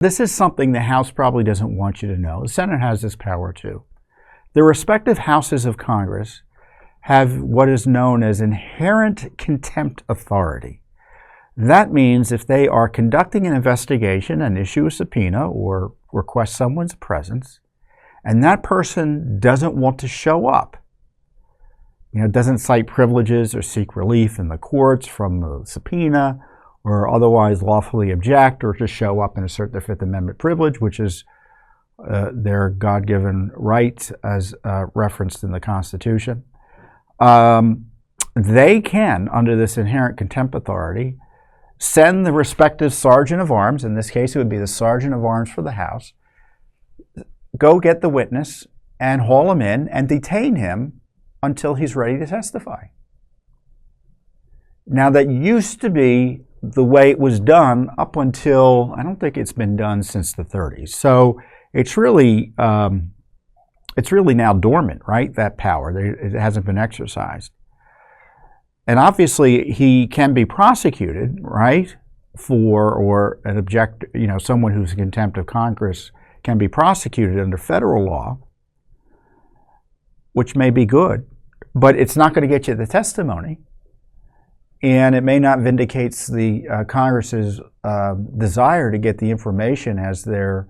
This is something the House probably doesn't want you to know. The Senate has this power too. The respective houses of Congress have what is known as inherent contempt authority. That means if they are conducting an investigation and issue a subpoena or request someone's presence, and that person doesn't want to show up, doesn't cite privileges or seek relief in the courts from the subpoena, or otherwise lawfully object or to show up and assert their Fifth Amendment privilege, which is their God-given right as referenced in the Constitution, they can, under this inherent contempt authority, send the respective sergeant of arms, in this case it would be the sergeant of arms for the House, go get the witness and haul him in and detain him until he's ready to testify. Now, that used to be the way it was done up until, I don't think it's been done since the 30s. So it's really now dormant, right? That power, it hasn't been exercised. And obviously he can be prosecuted, right? Or an someone who's in contempt of Congress can be prosecuted under federal law, which may be good, but it's not going to get you the testimony. And it may not vindicate the Congress's desire to get the information as they're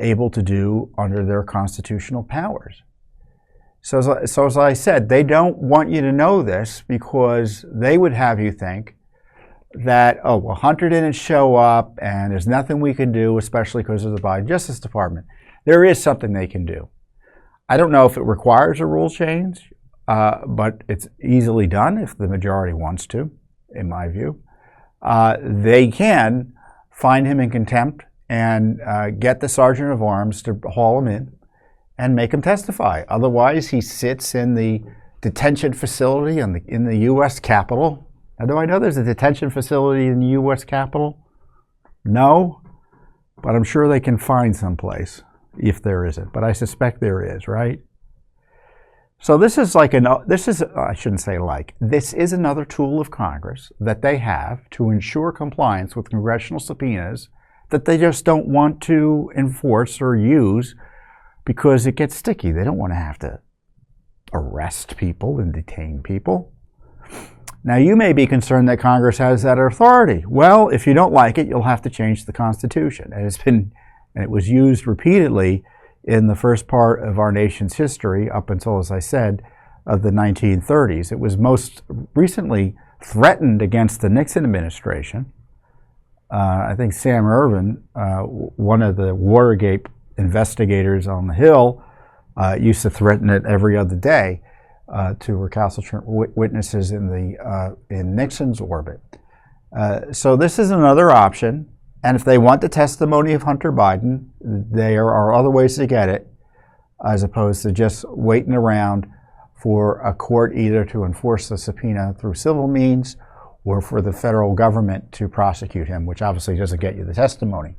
able to do under their constitutional powers. So as I said, they don't want you to know this because they would have you think that, oh, well, Hunter didn't show up and there's nothing we can do, especially because of the Biden Justice Department. There is something they can do. I don't know if it requires a rule change. But it's easily done if the majority wants to, in my view. They can find him in contempt and get the sergeant of arms to haul him in and make him testify. Otherwise, he sits in the detention facility in the U.S. Capitol. Now, do I know there's a detention facility in the U.S. Capitol? No, but I'm sure they can find someplace if there isn't. But I suspect there is, right? So this is this is another tool of Congress that they have to ensure compliance with congressional subpoenas that they just don't want to enforce or use because it gets sticky. They don't want to have to arrest people and detain people. Now, you may be concerned that Congress has that authority. Well, if you don't like it, you'll have to change the Constitution. And it was used repeatedly in the first part of our nation's history, up until, as I said, of the 1930s. It was most recently threatened against the Nixon administration. I think Sam Ervin, one of the Watergate investigators on the Hill, used to threaten it every other day to recalcitrant witnesses in Nixon's orbit. So this is another option. And if they want the testimony of Hunter Biden, there are other ways to get it, as opposed to just waiting around for a court either to enforce the subpoena through civil means or for the federal government to prosecute him, which obviously doesn't get you the testimony.